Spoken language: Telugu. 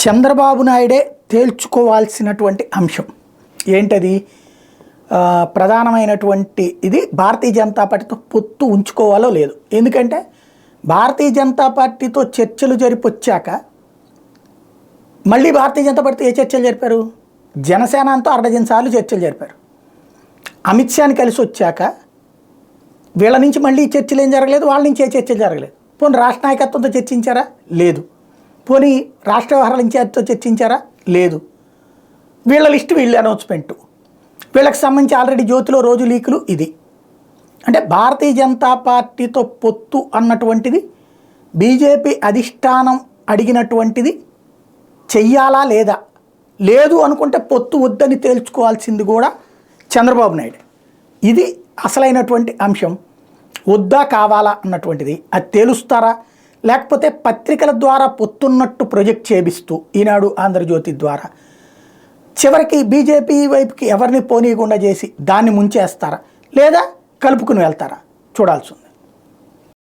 చంద్రబాబు నాయుడే తేల్చుకోవాల్సినటువంటి అంశం ఏంటది? ప్రధానమైనటువంటి ఇది భారతీయ జనతా పార్టీతో పొత్తు ఉంచుకోవాలో లేదు. ఎందుకంటే భారతీయ జనతా పార్టీతో చర్చలు జరిపొచ్చాక మళ్ళీ భారతీయ జనతా పార్టీతో ఏ చర్చలు జరిపారు? జనసేనతో అర్ధజన్ సార్లు చర్చలు జరిపారు. అమిత్ షాని కలిసి వచ్చాక వీళ్ళ నుంచి మళ్ళీ చర్చలు ఏం జరగలేదు, వాళ్ళ నుంచి ఏ చర్చలు జరగలేదు. పోనీ రాష్ట్ర నాయకత్వంతో చర్చించారా? లేదు. పోనీ రాష్ట్ర వ్యవహారాల ఇన్ఛార్జ్తో చర్చించారా? లేదు. వీళ్ళ లిస్టు వీళ్ళ అనౌన్స్మెంటు, వీళ్ళకి సంబంధించి ఆల్రెడీ జ్యోతిలో రోజు లీకులు. ఇది అంటే భారతీయ జనతా పార్టీతో పొత్తు అన్నటువంటిది బీజేపీ అధిష్టానం అడిగినటువంటిది చెయ్యాలా లేదా? లేదు అనుకుంటే పొత్తు వద్దని తేల్చుకోవాల్సింది కూడా చంద్రబాబు నాయుడు. ఇది అసలైనటువంటి అంశం. వద్దా కావాలా అన్నటువంటిది అది తేలుస్తారా, లేకపోతే పత్రికల ద్వారా పొత్తున్నట్టు ప్రొజెక్ట్ చేపిస్తూ ఈనాడు ఆంధ్రజ్యోతి ద్వారా చివరికి బీజేపీ వైపుకి ఎవరిని పోనీయకుండా చేసి దాన్ని ముంచేస్తారా, లేదా కలుపుకుని వెళ్తారా? చూడాల్సి ఉంది.